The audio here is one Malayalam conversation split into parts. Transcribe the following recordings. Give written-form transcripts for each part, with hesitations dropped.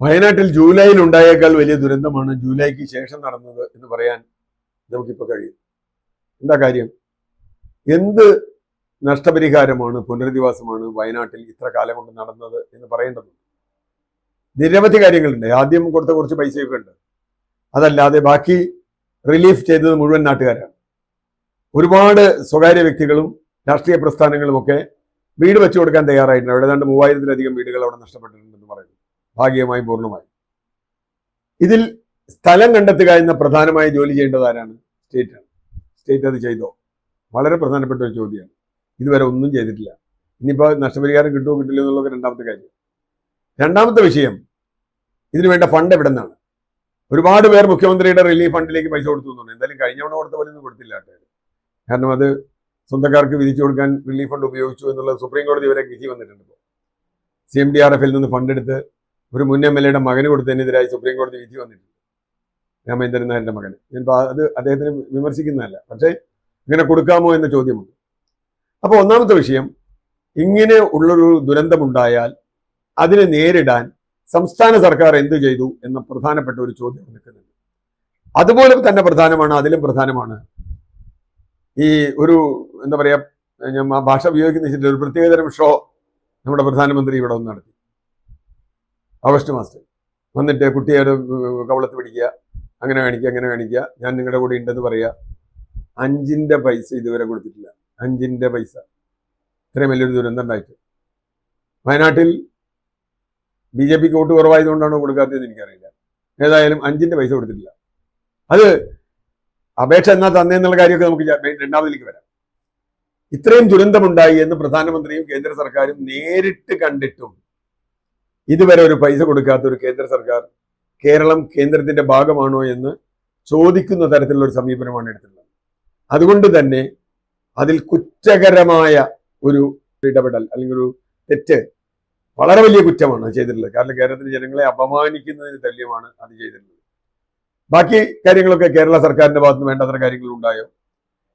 വയനാട്ടിൽ ജൂലൈയിൽ ഉണ്ടായേക്കാൾ വലിയ ദുരന്തമാണ് ജൂലൈക്ക് ശേഷം നടന്നത് എന്ന് പറയാൻ നമുക്കിപ്പോൾ കഴിയും. എന്താ കാര്യം? എന്ത് നഷ്ടപരിഹാരമാണ്, പുനരധിവാസമാണ് വയനാട്ടിൽ ഇത്ര കാലം കൊണ്ട് നടന്നത് എന്ന് പറയേണ്ടതുണ്ട്. നിരവധി കാര്യങ്ങളുണ്ട്. ആദ്യം കൊടുത്ത കുറച്ച് പൈസയൊക്കെ ഉണ്ട്. അതല്ലാതെ ബാക്കി റിലീഫ് ചെയ്തത് മുഴുവൻ നാട്ടുകാരാണ്. ഒരുപാട് സ്വകാര്യ വ്യക്തികളും രാഷ്ട്രീയ പ്രസ്ഥാനങ്ങളും ഒക്കെ വീട് വെച്ചു കൊടുക്കാൻ തയ്യാറായിട്ടുണ്ട്. അവിടെ ഏതാണ്ട് 3000-ലധികം വീടുകൾ അവിടെ നഷ്ടപ്പെട്ടിട്ടുണ്ടെന്ന് പറയുന്നു, ഭാഗികമായും പൂർണ്ണമായും. ഇതിൽ സ്ഥലം കണ്ടെത്തുക എന്ന പ്രധാനമായ ജോലി ചെയ്യേണ്ടത് ആരാണ്? സ്റ്റേറ്റാണ്. സ്റ്റേറ്റ് അത് ചെയ്തോ? വളരെ പ്രധാനപ്പെട്ട ഒരു ചോദ്യമാണ്. ഇതുവരെ ഒന്നും ചെയ്തിട്ടില്ല. ഇനിയിപ്പോൾ നഷ്ടപരിഹാരം കിട്ടുമോ കിട്ടില്ല എന്നുള്ളത് രണ്ടാമത്തെ കാര്യം. രണ്ടാമത്തെ വിഷയം, ഇതിനു വേണ്ട ഫണ്ട് എവിടെ നിന്നാണ്? ഒരുപാട് പേർ മുഖ്യമന്ത്രിയുടെ റിലീഫ് ഫണ്ടിലേക്ക് പൈസ കൊടുത്തു എന്നുണ്ട്. എന്തായാലും കഴിഞ്ഞ തവണ കൊടുത്ത പോലെ ഒന്നും കൊടുത്തില്ല. കാരണം അത് സ്വന്തക്കാർക്ക് വിധിച്ചു കൊടുക്കാൻ റിലീഫ് ഫണ്ട് ഉപയോഗിച്ചു എന്നുള്ളത് സുപ്രീം കോടതി വരെ വിധി വന്നിട്ടുണ്ട്. ഇപ്പോൾ CMDRF-ൽ നിന്ന് ഫണ്ട് എടുത്ത് ഒരു മുൻ MLA-യുടെ മകന് കൊടുത്തതിനെതിരായി സുപ്രീം കോടതി വിധി വന്നിട്ടുണ്ട്, രാമേന്ദ്രൻ നായരുടെ മകന്. ഞാനിപ്പോൾ അത് അദ്ദേഹത്തിന് വിമർശിക്കുന്നതല്ല, പക്ഷേ ഇങ്ങനെ കൊടുക്കാമോ എന്ന ചോദ്യമുണ്ട്. അപ്പോൾ ഒന്നാമത്തെ വിഷയം, ഇങ്ങനെ ഉള്ളൊരു ദുരന്തമുണ്ടായാൽ അതിനെ നേരിടാൻ സംസ്ഥാന സർക്കാർ എന്തു ചെയ്തു എന്ന പ്രധാനപ്പെട്ട ഒരു ചോദ്യം നിൽക്കുന്നുണ്ട്. അതുപോലെ തന്നെ പ്രധാനമാണ്, അതിലും പ്രധാനമാണ് ഈ ഒരു എന്താ പറയുക, ഞാൻ ആ ഭാഷ ഉപയോഗിക്കുന്ന ഒരു പ്രത്യേകതരം ഷോ നമ്മുടെ പ്രധാനമന്ത്രി ഇവിടെ ഒന്ന് നടത്തി. ഓഗസ്റ്റ് മാസത്തിൽ വന്നിട്ട് കുട്ടിയെ കവളത്ത് പിടിക്കുക, അങ്ങനെ കാണിക്കുക, ഞാൻ നിങ്ങളുടെ കൂടെ ഉണ്ടെന്ന് പറയുക. 5 പൈസ ഇതുവരെ കൊടുത്തിട്ടില്ല. 5 പൈസ. ഇത്രയും വലിയൊരു ദുരന്തം ഉണ്ടായിട്ട് വയനാട്ടിൽ BJPക്ക് വോട്ട് കുറവായതുകൊണ്ടാണോ കൊടുക്കാത്തതെന്ന് എനിക്കറിയില്ല. ഏതായാലും 5 പൈസ കൊടുത്തിട്ടില്ല. അത് അപേക്ഷ എന്നാ തന്നേന്നുള്ള കാര്യമൊക്കെ നമുക്ക് രണ്ടാമതിലേക്ക് വരാം. ഇത്രയും ദുരന്തമുണ്ടായി എന്ന് പ്രധാനമന്ത്രിയും കേന്ദ്ര സർക്കാരും നേരിട്ട് കണ്ടിട്ടും ഇതുവരെ ഒരു പൈസ കൊടുക്കാത്ത ഒരു കേന്ദ്ര സർക്കാർ കേരളം കേന്ദ്രത്തിന്റെ ഭാഗമാണോ എന്ന് ചോദിക്കുന്ന തരത്തിലുള്ള ഒരു സമീപനമാണ് എടുത്തിട്ടുള്ളത്. അതുകൊണ്ട് തന്നെ അതിൽ കുറ്റകരമായ ഒരു ഇടപെടൽ അല്ലെങ്കിൽ ഒരു തെറ്റ്, വളരെ വലിയ കുറ്റമാണ് ചെയ്തിട്ടുള്ളത്. കാരണം കേരളത്തിലെ ജനങ്ങളെ അപമാനിക്കുന്നതിന് തുല്യമാണ് അത് ചെയ്തിട്ടുള്ളത്. ബാക്കി കാര്യങ്ങളൊക്കെ കേരള സർക്കാരിന്റെ ഭാഗത്ത് നിന്ന് വേണ്ടത്ര കാര്യങ്ങൾ ഉണ്ടായോ?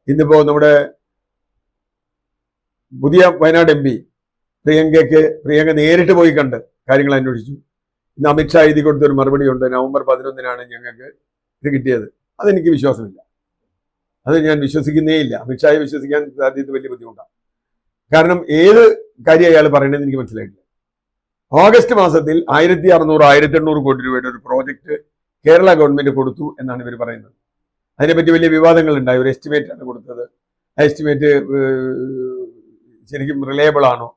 ഇന്നിപ്പോ നമ്മുടെ പുതിയ വയനാട് MP പ്രിയങ്ക നേരിട്ട് പോയി കണ്ട് കാര്യങ്ങൾ അന്വേഷിച്ചു. ഇന്ന് അമിത്ഷാ എഴുതി കൊടുത്തൊരു മറുപടി ഉണ്ട്, നവംബർ 11-നാണ് ഞങ്ങൾക്ക് ഇത് കിട്ടിയത്. അതെനിക്ക് വിശ്വാസമില്ല, അത് ഞാൻ വിശ്വസിക്കുന്നേ ഇല്ല. അമിത്ഷായെ വിശ്വസിക്കാൻ സാധ്യത വലിയ ബുദ്ധിമുട്ടാണ്. കാരണം ഏത് കാര്യം അയാൾ പറയണമെന്ന് എനിക്ക് മനസ്സിലായിട്ടില്ല. ഓഗസ്റ്റ് മാസത്തിൽ 1600-1800 കോടി രൂപയുടെ ഒരു പ്രോജക്റ്റ് കേരള ഗവൺമെന്റ് കൊടുത്തു എന്നാണ് ഇവർ പറയുന്നത്. അതിനെപ്പറ്റി വലിയ വിവാദങ്ങൾ ഉണ്ടായി. ഒരു എസ്റ്റിമേറ്റ് ആണ് കൊടുത്തത്. ആ എസ്റ്റിമേറ്റ് ശരിക്കും റിലയബിൾ ആണോ?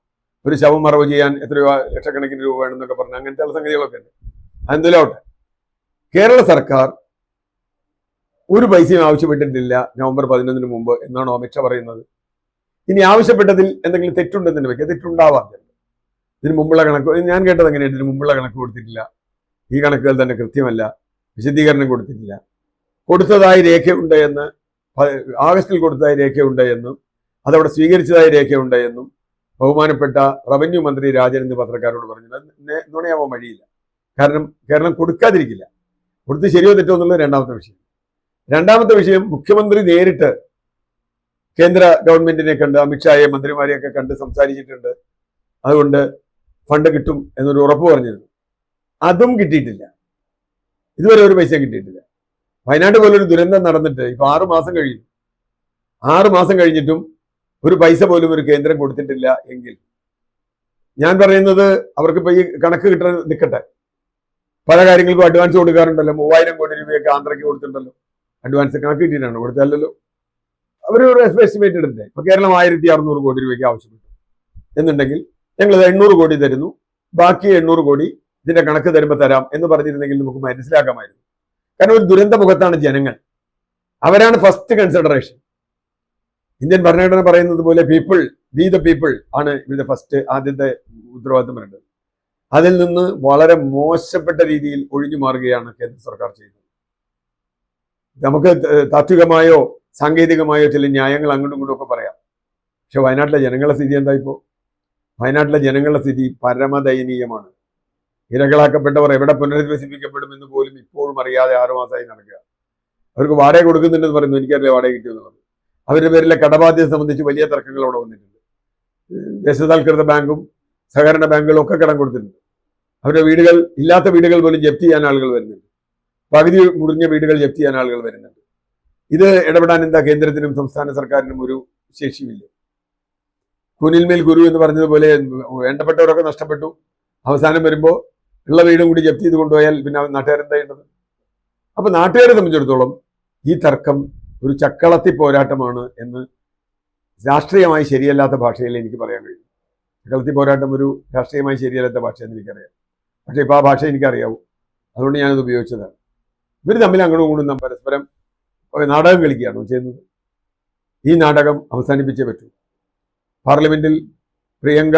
ഒരു ശവം മറവ് ചെയ്യാൻ എത്ര രൂപ, ലക്ഷക്കണക്കിന് രൂപ വേണമെന്നൊക്കെ പറഞ്ഞു. അങ്ങനത്തെ ഉള്ള സംഗതികളൊക്കെ ഉണ്ട്. അതെന്തിലോട്ടെ, കേരള സർക്കാർ ഒരു പൈസയും ആവശ്യപ്പെട്ടിട്ടില്ല നവംബർ 11-ന് മുമ്പ് എന്നാണ് അമിത്ഷാ പറയുന്നത്. ഇനി ആവശ്യപ്പെട്ടതിൽ എന്തെങ്കിലും തെറ്റുണ്ടെന്ന് വെക്കുക, തെറ്റുണ്ടാവാം. ഇതിന് മുമ്പുള്ള കണക്ക് ഞാൻ കേട്ടത് എങ്ങനെയാണ്? ഇതിന് മുമ്പുള്ള കണക്ക് കൊടുത്തിട്ടില്ല, ഈ കണക്കുകൾ തന്നെ കൃത്യമല്ല, വിശദീകരണം കൊടുത്തിട്ടില്ല. കൊടുത്തതായി രേഖയുണ്ട് എന്ന്, ആഗസ്റ്റിൽ കൊടുത്തതായി രേഖയുണ്ട് എന്നും അതവിടെ സ്വീകരിച്ചതായി രേഖയുണ്ട് എന്നും ബഹുമാനപ്പെട്ട റവന്യൂ മന്ത്രി രാജൻ എന്ന് പത്രക്കാരോട് പറഞ്ഞു. നുണയാവാൻ വഴിയില്ല. കാരണം കേരളം കൊടുക്കാതിരിക്കില്ല. കൊടുത്ത് ശരിയോ തെറ്റോ എന്നുള്ളത് രണ്ടാമത്തെ വിഷയം. രണ്ടാമത്തെ വിഷയം, മുഖ്യമന്ത്രി നേരിട്ട് കേന്ദ്ര ഗവൺമെന്റിനെ കണ്ട് അമിത്ഷായെ മന്ത്രിമാരെയൊക്കെ കണ്ട് സംസാരിച്ചിട്ടുണ്ട്. അതുകൊണ്ട് ഫണ്ട് കിട്ടും എന്നൊരു ഉറപ്പ് പറഞ്ഞിരുന്നു. അതും കിട്ടിയിട്ടില്ല. ഇതുവരെ ഒരു പൈസ കിട്ടിയിട്ടില്ല. വയനാട് പോലൊരു ദുരന്തം നടന്നിട്ട് ഇപ്പൊ 6 മാസം കഴിയും. 6 മാസം കഴിഞ്ഞിട്ടും ഒരു പൈസ പോലും ഒരു കേന്ദ്രം കൊടുത്തിട്ടില്ല എങ്കിൽ ഞാൻ പറയുന്നത് അവർക്കിപ്പോ ഈ കണക്ക് കിട്ടാൻ നിൽക്കട്ടെ. പല കാര്യങ്ങൾക്കും അഡ്വാൻസ് കൊടുക്കാറുണ്ടല്ലോ. 3000 കോടി രൂപയൊക്കെ ആന്ധ്രയ്ക്ക് കൊടുത്തിട്ടുണ്ടല്ലോ. അഡ്വാൻസ് കണക്ക് കിട്ടിയിട്ടാണ് കൊടുത്തല്ലോ. അവരൊരു എസ്റ്റിമേറ്റ് എടുത്തിട്ടേ ഇപ്പൊ കേരളം 1600 കോടി രൂപയ്ക്ക് ആവശ്യപ്പെട്ടു എന്നുണ്ടെങ്കിൽ ഞങ്ങൾ 800 കോടി തരുന്നു, ബാക്കി 800 കോടി ഇതിന്റെ കണക്ക് തരുമ്പോൾ തരാം എന്ന് പറഞ്ഞിരുന്നെങ്കിൽ നമുക്ക് മനസ്സിലാക്കാമായിരുന്നു. കാരണം ഒരു ദുരന്ത മുഖത്താണ് ജനങ്ങൾ. അവരാണ് ഫസ്റ്റ് കൺസിഡറേഷൻ. ഇന്ത്യൻ ഭരണഘടന പറയുന്നത് പോലെ പീപ്പിൾ ബി ദ പീപ്പിൾ ആണ് ഇതിന്റെ ഫസ്റ്റ് ആദ്യത്തെ ഉത്തരവാദിത്തം വരേണ്ടത്. അതിൽ നിന്ന് വളരെ മോശപ്പെട്ട രീതിയിൽ ഒഴിഞ്ഞു മാറുകയാണ് കേന്ദ്ര സർക്കാർ ചെയ്യുന്നത്. നമുക്ക് താത്വികമായോ സാങ്കേതികമായോ ചില ന്യായങ്ങൾ അങ്ങോട്ടും ഇങ്ങോട്ടും ഒക്കെ പറയാം. പക്ഷെ വയനാട്ടിലെ ജനങ്ങളുടെ സ്ഥിതി എന്താ? ഇപ്പോൾ വയനാട്ടിലെ ജനങ്ങളുടെ സ്ഥിതി പരമദയനീയമാണ്. ഇരകളാക്കപ്പെട്ടവർ എവിടെ പുനരധിവസിപ്പിക്കപ്പെടുമെന്ന് പോലും ഇപ്പോഴും അറിയാതെ 6 മാസമായി നടക്കുക. അവർക്ക് വാടക കൊടുക്കുന്നുണ്ടെന്ന് പറയുന്നു. എനിക്കറിയാം വാടക കിട്ടിയെന്ന് പറഞ്ഞു. അവരുടെ പേരിലെ കടബാധ്യത സംബന്ധിച്ച് വലിയ തർക്കങ്ങൾ അവിടെ വന്നിട്ടുണ്ട്. ദേശസാൽകൃത ബാങ്കും സഹകരണ ബാങ്കുകളും ഒക്കെ കടം കൊടുത്തിട്ടുണ്ട്. അവരുടെ വീടുകൾ, ഇല്ലാത്ത വീടുകൾ പോലും ജപ്തി ചെയ്യാൻ ആളുകൾ വരുന്നുണ്ട്. പകുതി മുറിഞ്ഞ വീടുകൾ ജപ്തി ചെയ്യാൻ ആളുകൾ വരുന്നുണ്ട്. ഇത് ഇടപെടാൻ എന്താ കേന്ദ്രത്തിനും സംസ്ഥാന സർക്കാരിനും ഒരു ശേഷിയില്ല? കുനിൽമേൽ ഗുരു എന്ന് പറഞ്ഞതുപോലെ വേണ്ടപ്പെട്ടവരൊക്കെ നഷ്ടപ്പെട്ടു. അവസാനം വരുമ്പോൾ ഉള്ള വീടും കൂടി ജപ്തി ചെയ്ത് കൊണ്ടുപോയാൽ പിന്നെ നാട്ടുകാരെന്താ ചെയ്യേണ്ടത്? അപ്പൊ നാട്ടുകാരെ സംബന്ധിച്ചിടത്തോളം ഈ തർക്കം ഒരു ചക്കളത്തി പോരാട്ടമാണ് എന്ന് രാഷ്ട്രീയമായി ശരിയല്ലാത്ത ഭാഷയിൽ എനിക്ക് പറയാൻ കഴിയും. ചക്കളത്തി പോരാട്ടം ഒരു രാഷ്ട്രീയമായി ശരിയല്ലാത്ത ഭാഷയെന്ന് എനിക്കറിയാം. പക്ഷെ ഇപ്പൊ ആ ഭാഷ എനിക്കറിയാവൂ, അതുകൊണ്ട് ഞാനത് ഉപയോഗിച്ചതാണ്. ഇവർ തമ്മിൽ അങ്ങോട്ടും ഇങ്ങോട്ടും പരസ്പരം നാടകം കളിക്കുകയാണോ ചെയ്യുന്നത്? ഈ നാടകം അവസാനിപ്പിച്ചേ പറ്റൂ. പാർലമെന്റിൽ പ്രിയങ്ക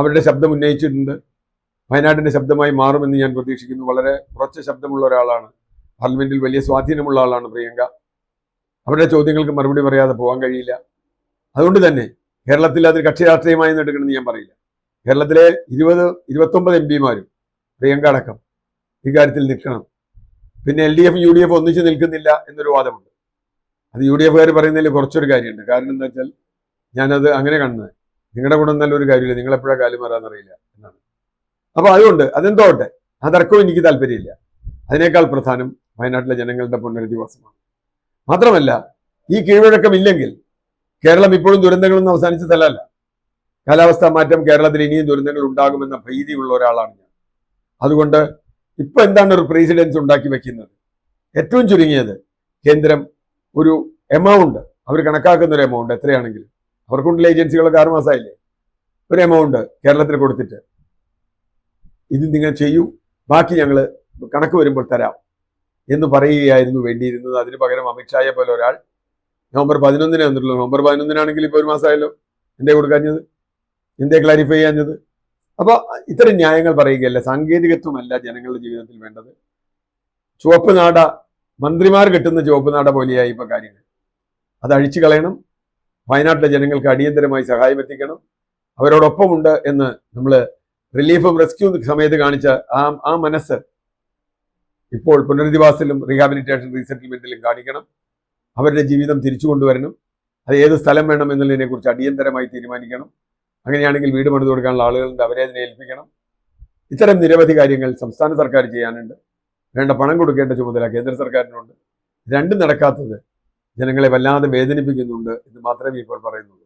അവരുടെ ശബ്ദം ഉന്നയിച്ചിട്ടുണ്ട്. വയനാടിന്റെ ശബ്ദമായി മാറുമെന്ന് ഞാൻ പ്രതീക്ഷിക്കുന്നു. വളരെ ഉറച്ച ശബ്ദമുള്ള ഒരാളാണ്, പാർലമെന്റിൽ വലിയ സ്വാധീനമുള്ള ആളാണ് പ്രിയങ്ക. അവരുടെ ചോദ്യങ്ങൾക്ക് മറുപടി പറയാതെ പോകാൻ കഴിയില്ല. അതുകൊണ്ട് തന്നെ കേരളത്തിൽ അതൊരു കക്ഷി രാഷ്ട്രീയമായി എടുക്കണമെന്ന് ഞാൻ പറയില്ല. കേരളത്തിലെ 29 എംപിമാരും പ്രിയങ്ക അടക്കം ഇക്കാര്യത്തിൽ നിൽക്കണം. പിന്നെ LDF UDF ഒന്നിച്ചു നിൽക്കുന്നില്ല എന്നൊരു വാദമുണ്ട്. അത് UDFകാർ പറയുന്നതിൽ കുറച്ചൊരു കാര്യമുണ്ട്. കാരണം എന്താ വെച്ചാൽ ഞാനത് അങ്ങനെ കാണുന്നത്, നിങ്ങളുടെ കൂടെ നല്ലൊരു കാര്യമില്ല, നിങ്ങളെപ്പോഴാണ് കാലുമാറാന്നറിയില്ല എന്നാണ്. അപ്പൊ അതുകൊണ്ട് അതെന്തോട്ടെ, ആ തർക്കവും എനിക്ക് താല്പര്യമില്ല. അതിനേക്കാൾ പ്രധാനം വയനാട്ടിലെ ജനങ്ങളുടെ പുനരധിവാസമാണ്. മാത്രമല്ല, ഈ കീഴ്വഴക്കം ഇല്ലെങ്കിൽ കേരളം ഇപ്പോഴും ദുരന്തങ്ങളൊന്നും അവസാനിച്ച സ്ഥലമല്ല. കാലാവസ്ഥാ മാറ്റം കേരളത്തിൽ ഇനിയും ദുരന്തങ്ങൾ ഉണ്ടാകുമെന്ന ഭീതിയുള്ള ഒരാളാണ് ഞാൻ. അതുകൊണ്ട് ഇപ്പൊ എന്താണ് ഒരു പ്രസിഡൻസ് ഉണ്ടാക്കി വെക്കുന്നത്? ഏറ്റവും ചുരുങ്ങിയത് കേന്ദ്രം ഒരു എമൗണ്ട്, അവർ കണക്കാക്കുന്ന ഒരു എമൗണ്ട് എത്രയാണെങ്കിലും, അവർക്കുണ്ടല്ല ഏജൻസികളൊക്കെ 6 മാസമായില്ലേ, ഒരു എമൗണ്ട് കേരളത്തിൽ കൊടുത്തിട്ട് ഇത് നിങ്ങൾ ചെയ്യൂ, ബാക്കി ഞങ്ങൾ കണക്ക് വരുമ്പോൾ തരാം എന്ന് പറയുകയായിരുന്നു വേണ്ടിയിരുന്നത്. അതിന് പകരം അമിത്ഷായെ പോലെ ഒരാൾ നവംബർ 11 വന്നിട്ടുള്ളൂ. നവംബർ 11 ഇപ്പോൾ 1 മാസമായല്ലോ. എന്തേ കൊടുക്കാഞ്ഞത്? എന്തേ ക്ലാരിഫൈ ചെയ്യാഞ്ഞത്? അപ്പൊ ഇത്തരം ന്യായങ്ങൾ പറയുകയല്ല. സാങ്കേതികത്വമല്ല ജനങ്ങളുടെ ജീവിതത്തിൽ വേണ്ടത്. ചുവപ്പ് നാട, മന്ത്രിമാർ കെട്ടുന്ന ചുവപ്പ് നാട പോലെയായി ഇപ്പൊ കാര്യങ്ങൾ. അത് അഴിച്ചു കളയണം. വയനാട്ടിലെ ജനങ്ങൾക്ക് അടിയന്തരമായി സഹായം എത്തിക്കണം. അവരോടൊപ്പമുണ്ട് എന്ന് നമ്മൾ റിലീഫും റെസ്ക്യൂ സമയത്ത് കാണിച്ച ആ മനസ്സ് ഇപ്പോൾ പുനരധിവാസത്തിലും റീഹാബിലിറ്റേഷൻ റീസെറ്റിൽമെന്റിലും കാണിക്കണം. അവരുടെ ജീവിതം തിരിച്ചു കൊണ്ടുവരണം. അത് ഏത് സ്ഥലം വേണം എന്നുള്ളതിനെ കുറിച്ച് അടിയന്തരമായി തീരുമാനിക്കണം. അങ്ങനെയാണെങ്കിൽ വീട് പണിത് കൊടുക്കാനുള്ള ആളുകളുണ്ട്, അവരെ അതിനെ ഏൽപ്പിക്കണം. ഇത്തരം നിരവധി കാര്യങ്ങൾ സംസ്ഥാന സർക്കാർ ചെയ്യാനുണ്ട്. വേണ്ട പണം കൊടുക്കേണ്ട ചുമതല കേന്ദ്ര സർക്കാരിനുണ്ട്. രണ്ടും നടക്കാത്തത് ജനങ്ങളെ വല്ലാതെ വേദനിപ്പിക്കുന്നുണ്ട് എന്ന് മാത്രമേ ഇപ്പോൾ പറയുന്നുള്ളൂ.